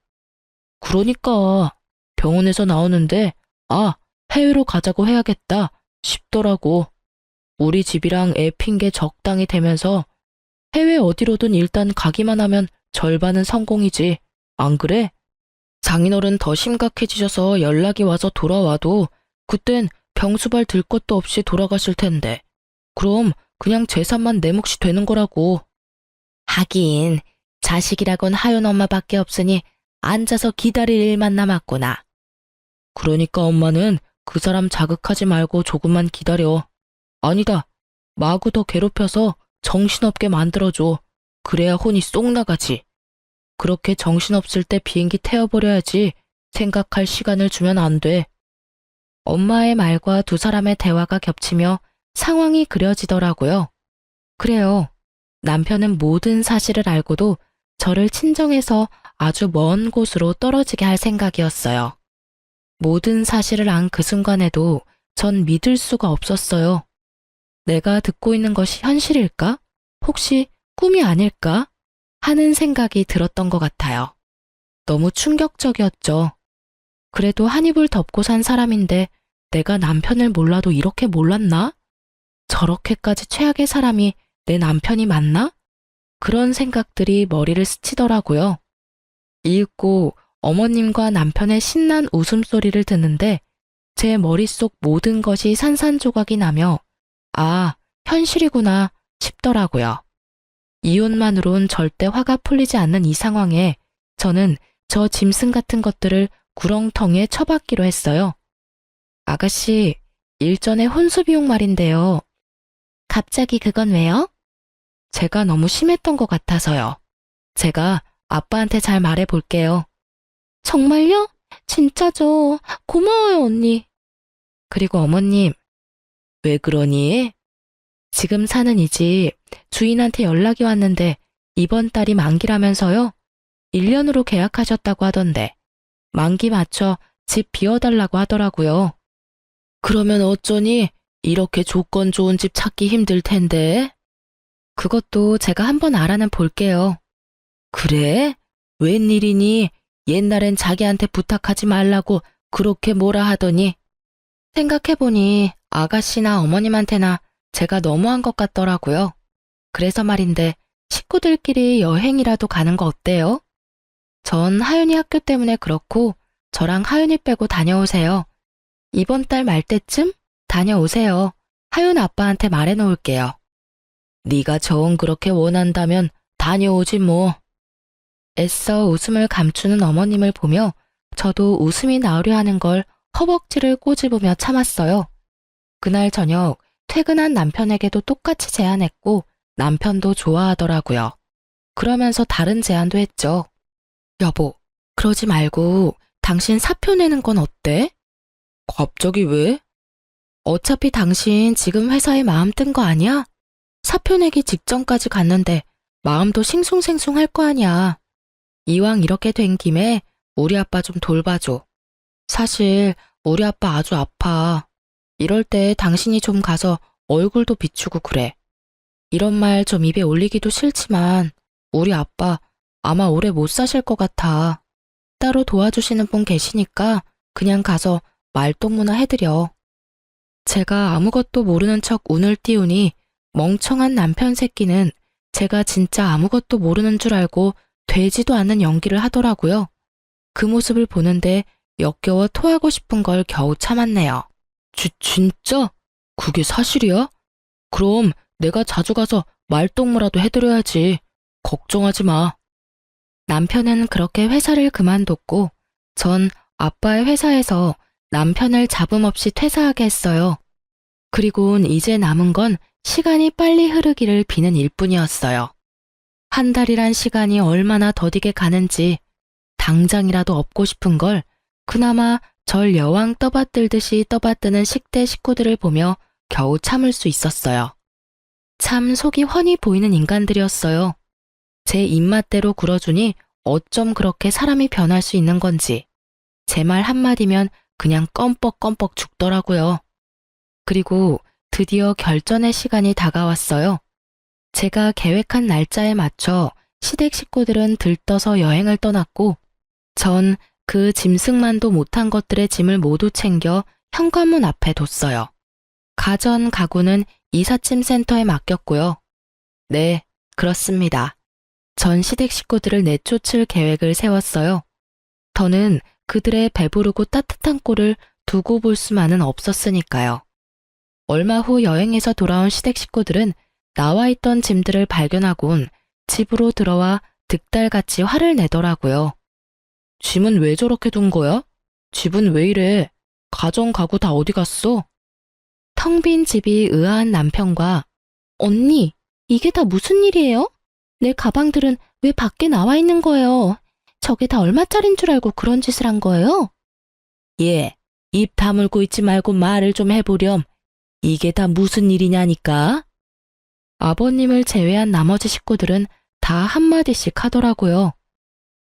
그러니까 병원에서 나오는데 해외로 가자고 해야겠다 싶더라고. 우리 집이랑 애 핑계 적당히 대면서 해외 어디로든 일단 가기만 하면 절반은 성공이지. 안 그래? 장인어른 더 심각해지셔서 연락이 와서 돌아와도 그땐 병수발 들 것도 없이 돌아가실 텐데. 그럼 그냥 재산만 내 몫이 되는 거라고. 하긴 자식이라곤 하윤 엄마밖에 없으니 앉아서 기다릴 일만 남았구나. 그러니까 엄마는 그 사람 자극하지 말고 조금만 기다려. 아니다. 마구 더 괴롭혀서 정신없게 만들어줘. 그래야 혼이 쏙 나가지. 그렇게 정신없을 때 비행기 태워버려야지 생각할 시간을 주면 안 돼. 엄마의 말과 두 사람의 대화가 겹치며 상황이 그려지더라고요. 그래요. 남편은 모든 사실을 알고도 저를 친정에서 아주 먼 곳으로 떨어지게 할 생각이었어요. 모든 사실을 안 그 순간에도 전 믿을 수가 없었어요. 내가 듣고 있는 것이 현실일까? 혹시 꿈이 아닐까? 하는 생각이 들었던 것 같아요. 너무 충격적이었죠. 그래도 한 입을 덮고 산 사람인데 내가 남편을 몰라도 이렇게 몰랐나? 저렇게까지 최악의 사람이 내 남편이 맞나? 그런 생각들이 머리를 스치더라고요. 읽고 어머님과 남편의 신난 웃음소리를 듣는데 제 머릿속 모든 것이 산산조각이 나며 현실이구나 싶더라고요. 이혼만으론 절대 화가 풀리지 않는 이 상황에 저는 저 짐승 같은 것들을 구렁텅이에 처박기로 했어요. 아가씨, 일전에 혼수 비용 말인데요. 갑자기 그건 왜요? 제가 너무 심했던 것 같아서요. 제가 아빠한테 잘 말해볼게요. 정말요? 진짜죠. 고마워요, 언니. 그리고 어머님, 왜 그러니? 지금 사는 이 집 주인한테 연락이 왔는데 이번 달이 만기라면서요? 1년으로 계약하셨다고 하던데 만기 맞춰 집 비워달라고 하더라고요. 그러면 어쩌니? 이렇게 조건 좋은 집 찾기 힘들 텐데. 그것도 제가 한번 알아는 볼게요. 그래? 웬일이니? 옛날엔 자기한테 부탁하지 말라고 그렇게 뭐라 하더니. 생각해보니 아가씨나 어머님한테나 제가 너무한 것 같더라고요. 그래서 말인데 식구들끼리 여행이라도 가는 거 어때요? 전 하윤이 학교 때문에 그렇고 저랑 하윤이 빼고 다녀오세요. 이번 달 말 때쯤 다녀오세요. 하윤 아빠한테 말해놓을게요. 네가 정 그렇게 원한다면 다녀오지 뭐. 애써 웃음을 감추는 어머님을 보며 저도 웃음이 나오려 하는 걸 허벅지를 꼬집으며 참았어요. 그날 저녁 퇴근한 남편에게도 똑같이 제안했고 남편도 좋아하더라고요. 그러면서 다른 제안도 했죠. 여보, 그러지 말고 당신 사표 내는 건 어때? 갑자기 왜? 어차피 당신 지금 회사에 마음 뜬 거 아니야? 사표 내기 직전까지 갔는데 마음도 싱숭생숭할 거 아니야. 이왕 이렇게 된 김에 우리 아빠 좀 돌봐줘. 사실 우리 아빠 아주 아파. 이럴 때 당신이 좀 가서 얼굴도 비추고 그래. 이런 말 좀 입에 올리기도 싫지만 우리 아빠 아마 오래 못 사실 것 같아. 따로 도와주시는 분 계시니까 그냥 가서 말동무나 해드려. 제가 아무것도 모르는 척 운을 띄우니 멍청한 남편 새끼는 제가 진짜 아무것도 모르는 줄 알고 되지도 않는 연기를 하더라고요. 그 모습을 보는데 역겨워 토하고 싶은 걸 겨우 참았네요. 진짜? 그게 사실이야? 그럼 내가 자주 가서 말동무라도 해드려야지. 걱정하지 마. 남편은 그렇게 회사를 그만뒀고 전 아빠의 회사에서 남편을 잡음 없이 퇴사하게 했어요. 그리고는 이제 남은 건 시간이 빨리 흐르기를 비는 일뿐이었어요. 한 달이란 시간이 얼마나 더디게 가는지 당장이라도 얻고 싶은 걸 그나마 절 여왕 떠받들듯이 떠받드는 10대 식구들을 보며 겨우 참을 수 있었어요. 참 속이 훤히 보이는 인간들이었어요. 제 입맛대로 굴어주니 어쩜 그렇게 사람이 변할 수 있는 건지. 제 말 한마디면 그냥 껌뻑껌뻑 죽더라고요. 그리고 드디어 결전의 시간이 다가왔어요. 제가 계획한 날짜에 맞춰 시댁 식구들은 들떠서 여행을 떠났고 전 그 짐승만도 못한 것들의 짐을 모두 챙겨 현관문 앞에 뒀어요. 가전 가구는 이삿짐 센터에 맡겼고요. 네, 그렇습니다. 전 시댁 식구들을 내쫓을 계획을 세웠어요. 더는 그들의 배부르고 따뜻한 꼴을 두고 볼 수만은 없었으니까요. 얼마 후 여행에서 돌아온 시댁 식구들은 나와 있던 짐들을 발견하곤 집으로 들어와 득달같이 화를 내더라고요. 짐은 왜 저렇게 둔 거야? 집은 왜 이래? 가전 가구 다 어디 갔어? 텅 빈 집이 의아한 남편과 언니, 이게 다 무슨 일이에요? 내 가방들은 왜 밖에 나와 있는 거예요? 저게 다 얼마짜린 줄 알고 그런 짓을 한 거예요? 예, 입 다물고 있지 말고 말을 좀 해보렴. 이게 다 무슨 일이냐니까? 아버님을 제외한 나머지 식구들은 다 한마디씩 하더라고요.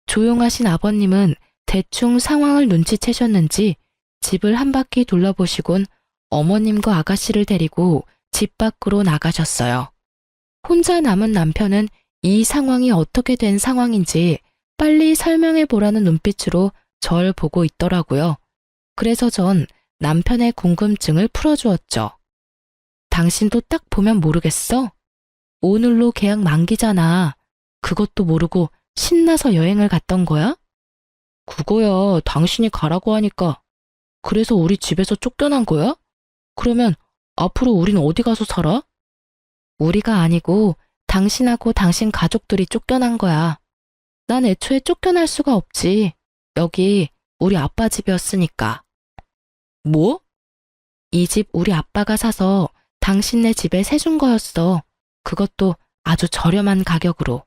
조용하신 아버님은 대충 상황을 눈치채셨는지 집을 한 바퀴 둘러보시곤 어머님과 아가씨를 데리고 집 밖으로 나가셨어요. 혼자 남은 남편은 이 상황이 어떻게 된 상황인지 빨리 설명해 보라는 눈빛으로 절 보고 있더라고요. 그래서 전 남편의 궁금증을 풀어주었죠. 당신도 딱 보면 모르겠어? 오늘로 계약 만기잖아. 그것도 모르고 신나서 여행을 갔던 거야? 그거야, 당신이 가라고 하니까. 그래서 우리 집에서 쫓겨난 거야? 그러면 앞으로 우린 어디 가서 살아? 우리가 아니고 당신하고 당신 가족들이 쫓겨난 거야. 난 애초에 쫓겨날 수가 없지. 여기 우리 아빠 집이었으니까. 뭐? 이 집 우리 아빠가 사서 당신네 집에 세준 거였어. 그것도 아주 저렴한 가격으로.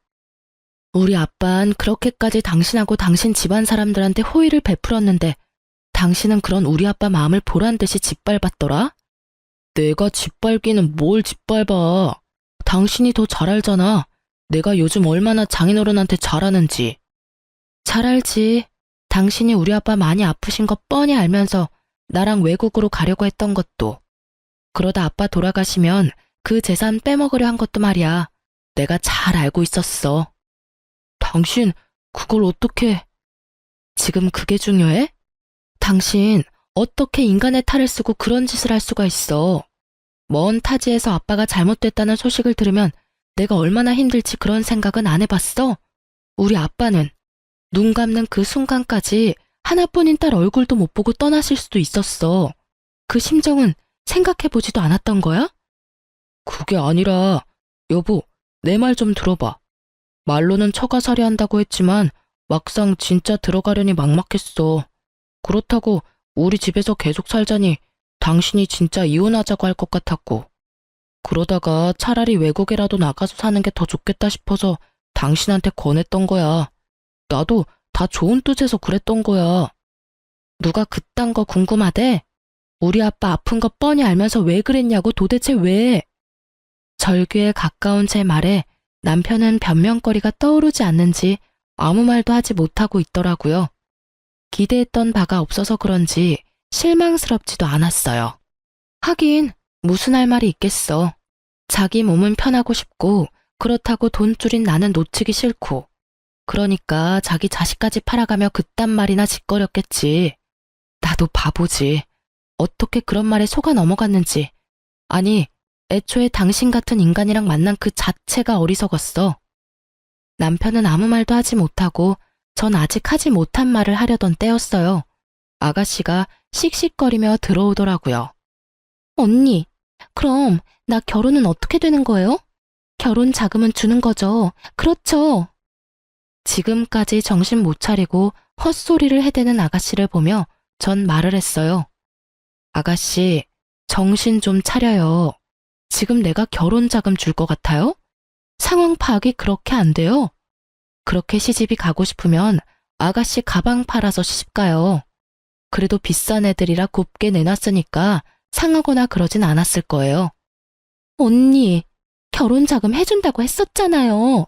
우리 아빤 그렇게까지 당신하고 당신 집안 사람들한테 호의를 베풀었는데 당신은 그런 우리 아빠 마음을 보란 듯이 짓밟았더라? 내가 짓밟기는 뭘 짓밟아. 당신이 더 잘 알잖아. 내가 요즘 얼마나 장인어른한테 잘하는지. 잘 알지. 당신이 우리 아빠 많이 아프신 거 뻔히 알면서 나랑 외국으로 가려고 했던 것도. 그러다 아빠 돌아가시면 그 재산 빼먹으려 한 것도 말이야. 내가 잘 알고 있었어. 당신 그걸 어떻게... 지금 그게 중요해? 당신 어떻게 인간의 탈을 쓰고 그런 짓을 할 수가 있어. 먼 타지에서 아빠가 잘못됐다는 소식을 들으면 내가 얼마나 힘들지 그런 생각은 안 해봤어? 우리 아빠는 눈 감는 그 순간까지 하나뿐인 딸 얼굴도 못 보고 떠나실 수도 있었어. 그 심정은 생각해보지도 않았던 거야? 그게 아니라, 여보, 내 말 좀 들어봐. 말로는 처가살이 한다고 했지만 막상 진짜 들어가려니 막막했어. 그렇다고 우리 집에서 계속 살자니 당신이 진짜 이혼하자고 할 것 같았고. 그러다가 차라리 외국에라도 나가서 사는 게 더 좋겠다 싶어서 당신한테 권했던 거야. 나도 다 좋은 뜻에서 그랬던 거야. 누가 그딴 거 궁금하대? 우리 아빠 아픈 거 뻔히 알면서 왜 그랬냐고 도대체 왜? 절규에 가까운 제 말에 남편은 변명거리가 떠오르지 않는지 아무 말도 하지 못하고 있더라고요. 기대했던 바가 없어서 그런지 실망스럽지도 않았어요. 하긴 무슨 할 말이 있겠어. 자기 몸은 편하고 싶고 그렇다고 돈줄인 나는 놓치기 싫고 그러니까 자기 자식까지 팔아가며 그딴 말이나 짓거렸겠지. 나도 바보지. 어떻게 그런 말에 속아 넘어갔는지. 아니, 애초에 당신 같은 인간이랑 만난 그 자체가 어리석었어. 남편은 아무 말도 하지 못하고 전 아직 하지 못한 말을 하려던 때였어요. 아가씨가 씩씩거리며 들어오더라고요. 언니, 그럼 나 결혼은 어떻게 되는 거예요? 결혼 자금은 주는 거죠. 그렇죠. 지금까지 정신 못 차리고 헛소리를 해대는 아가씨를 보며 전 말을 했어요. 아가씨, 정신 좀 차려요. 지금 내가 결혼 자금 줄 것 같아요? 상황 파악이 그렇게 안 돼요. 그렇게 시집이 가고 싶으면 아가씨 가방 팔아서 시집 가요. 그래도 비싼 애들이라 곱게 내놨으니까 상하거나 그러진 않았을 거예요. 언니, 결혼 자금 해준다고 했었잖아요.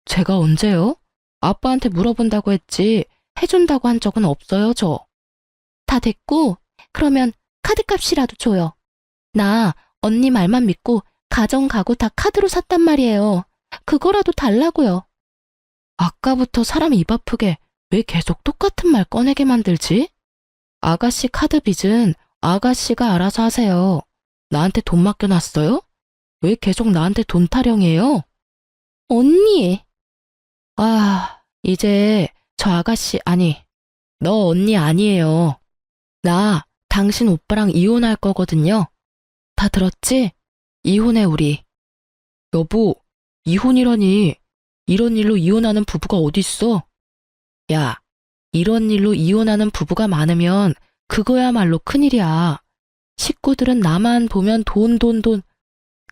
제가 언제요? 아빠한테 물어본다고 했지 해준다고 한 적은 없어요, 저. 다 됐고, 그러면 카드값이라도 줘요. 나 언니 말만 믿고 가정 가구 다 카드로 샀단 말이에요. 그거라도 달라고요. 아까부터 사람 입 아프게 왜 계속 똑같은 말 꺼내게 만들지? 아가씨 카드 빚은 아가씨가 알아서 하세요. 나한테 돈 맡겨놨어요? 왜 계속 나한테 돈 타령이에요? 언니! 이제 저 아가씨 아니, 너 언니 아니에요. 나 당신 오빠랑 이혼할 거거든요. 다 들었지? 이혼해 우리. 여보, 이혼이라니. 이런 일로 이혼하는 부부가 어딨어? 야, 이런 일로 이혼하는 부부가 많으면 그거야말로 큰일이야. 식구들은 나만 보면 돈.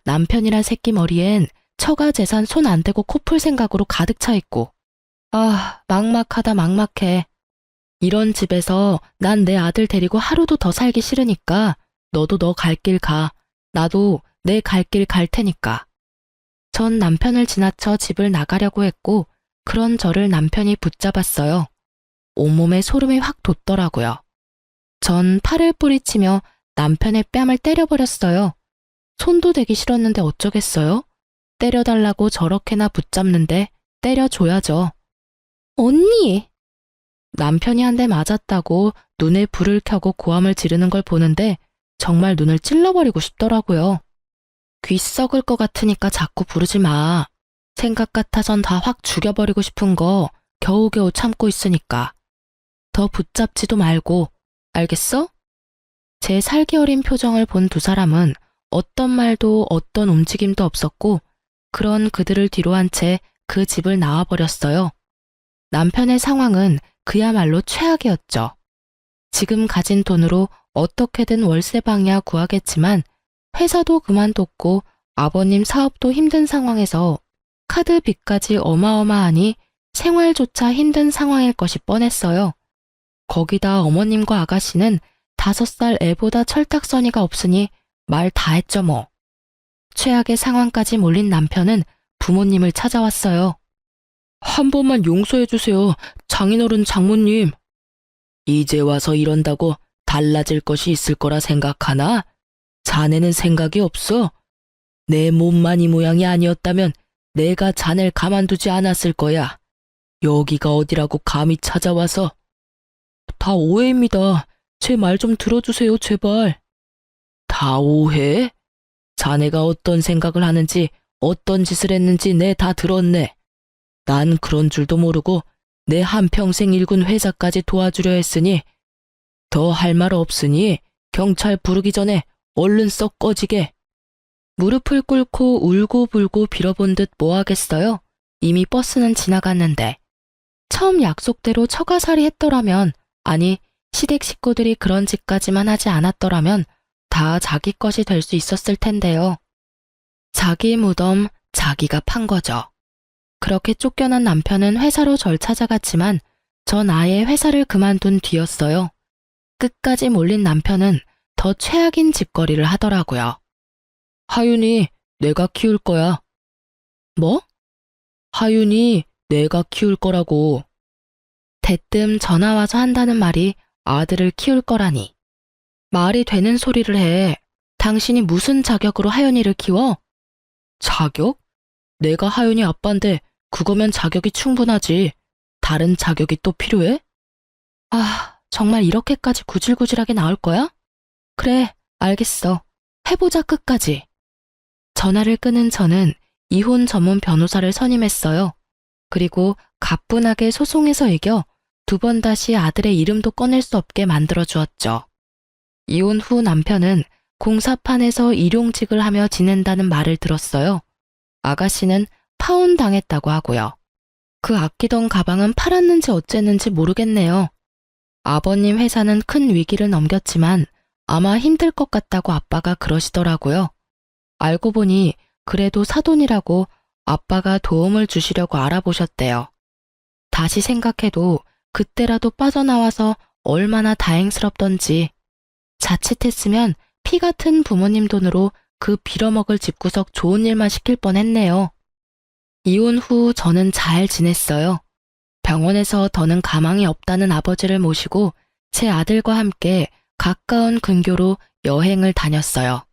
남편이란 새끼 머리엔 처가 재산 손 안 대고 코 풀 생각으로 가득 차 있고. 막막하다 막막해. 이런 집에서 난 내 아들 데리고 하루도 더 살기 싫으니까 너도 너 갈 길 가. 나도 내 갈 길 갈 테니까. 전 남편을 지나쳐 집을 나가려고 했고 그런 저를 남편이 붙잡았어요. 온몸에 소름이 확 돋더라고요. 전 팔을 뿌리치며 남편의 뺨을 때려버렸어요. 손도 대기 싫었는데 어쩌겠어요? 때려달라고 저렇게나 붙잡는데 때려줘야죠. 언니! 남편이 한 대 맞았다고 눈에 불을 켜고 고함을 지르는 걸 보는데 정말 눈을 찔러버리고 싶더라고요. 귀 썩을 것 같으니까 자꾸 부르지 마. 생각 같아선 다 확 죽여버리고 싶은 거 겨우겨우 참고 있으니까. 더 붙잡지도 말고, 알겠어? 제 살기 어린 표정을 본 두 사람은 어떤 말도 어떤 움직임도 없었고 그런 그들을 뒤로 한 채 그 집을 나와버렸어요. 남편의 상황은 그야말로 최악이었죠. 지금 가진 돈으로 어떻게든 월세방이야 구하겠지만 회사도 그만뒀고 아버님 사업도 힘든 상황에서 카드 빚까지 어마어마하니 생활조차 힘든 상황일 것이 뻔했어요. 거기다 어머님과 아가씨는 5살 애보다 철딱서니가 없으니 말 다 했죠 뭐. 최악의 상황까지 몰린 남편은 부모님을 찾아왔어요. 한 번만 용서해주세요. 장인어른 장모님. 이제 와서 이런다고 달라질 것이 있을 거라 생각하나? 자네는 생각이 없어? 내 몸만 이 모양이 아니었다면 내가 자네를 가만두지 않았을 거야. 여기가 어디라고 감히 찾아와서. 다 오해입니다. 제 말 좀 들어주세요, 제발. 다 오해? 자네가 어떤 생각을 하는지 어떤 짓을 했는지 내 다 들었네. 난 그런 줄도 모르고 내 한평생 일군 회사까지 도와주려 했으니 더 할 말 없으니 경찰 부르기 전에 얼른 썩 꺼지게. 무릎을 꿇고 울고불고 빌어본 듯 뭐 하겠어요? 이미 버스는 지나갔는데 처음 약속대로 처가살이 했더라면, 아니 시댁 식구들이 그런 짓까지만 하지 않았더라면 다 자기 것이 될 수 있었을 텐데요. 자기 무덤 자기가 판 거죠. 그렇게 쫓겨난 남편은 회사로 절 찾아갔지만 전 아예 회사를 그만둔 뒤였어요. 끝까지 몰린 남편은 더 최악인 짓거리를 하더라고요. 하윤이 내가 키울 거야. 뭐? 하윤이 내가 키울 거라고. 대뜸 전화 와서 한다는 말이 아들을 키울 거라니. 말이 되는 소리를 해. 당신이 무슨 자격으로 하윤이를 키워? 자격? 내가 하윤이 아빠인데 그거면 자격이 충분하지. 다른 자격이 또 필요해? 아, 정말 이렇게까지 구질구질하게 나올 거야? 그래, 알겠어. 해보자 끝까지. 전화를 끊은 저는 이혼 전문 변호사를 선임했어요. 그리고 가뿐하게 소송에서 이겨 2번 다시 아들의 이름도 꺼낼 수 없게 만들어 주었죠. 이혼 후 남편은 공사판에서 일용직을 하며 지낸다는 말을 들었어요. 아가씨는 파혼당했다고 하고요. 그 아끼던 가방은 팔았는지 어쨌는지 모르겠네요. 아버님 회사는 큰 위기를 넘겼지만 아마 힘들 것 같다고 아빠가 그러시더라고요. 알고 보니 그래도 사돈이라고 아빠가 도움을 주시려고 알아보셨대요. 다시 생각해도 그때라도 빠져나와서 얼마나 다행스럽던지. 자칫했으면 피 같은 부모님 돈으로 그 빌어먹을 집구석 좋은 일만 시킬 뻔했네요. 이혼 후 저는 잘 지냈어요. 병원에서 더는 가망이 없다는 아버지를 모시고 제 아들과 함께 가까운 근교로 여행을 다녔어요.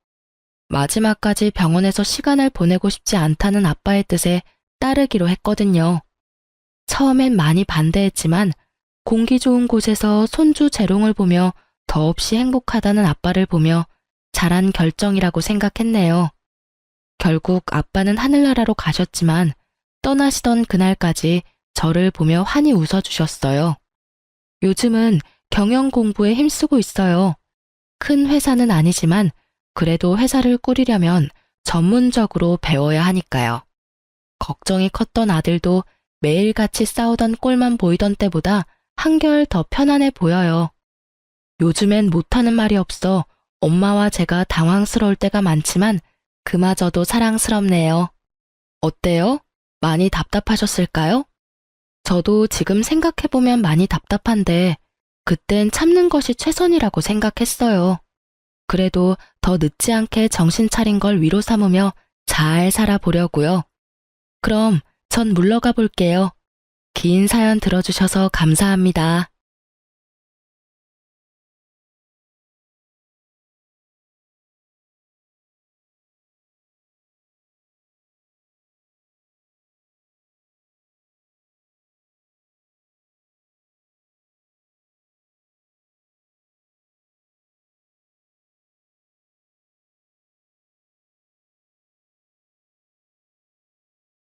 마지막까지 병원에서 시간을 보내고 싶지 않다는 아빠의 뜻에 따르기로 했거든요. 처음엔 많이 반대했지만 공기 좋은 곳에서 손주 재롱을 보며 더없이 행복하다는 아빠를 보며 잘한 결정이라고 생각했네요. 결국 아빠는 하늘나라로 가셨지만 떠나시던 그날까지 저를 보며 환히 웃어주셨어요. 요즘은 경영 공부에 힘쓰고 있어요. 큰 회사는 아니지만 그래도 회사를 꾸리려면 전문적으로 배워야 하니까요. 걱정이 컸던 아들도 매일같이 싸우던 꼴만 보이던 때보다 한결 더 편안해 보여요. 요즘엔 못하는 말이 없어 엄마와 제가 당황스러울 때가 많지만 그마저도 사랑스럽네요. 어때요? 많이 답답하셨을까요? 저도 지금 생각해보면 많이 답답한데 그땐 참는 것이 최선이라고 생각했어요. 그래도 더 늦지 않게 정신 차린 걸 위로 삼으며 잘 살아보려고요. 그럼 전 물러가 볼게요. 긴 사연 들어주셔서 감사합니다.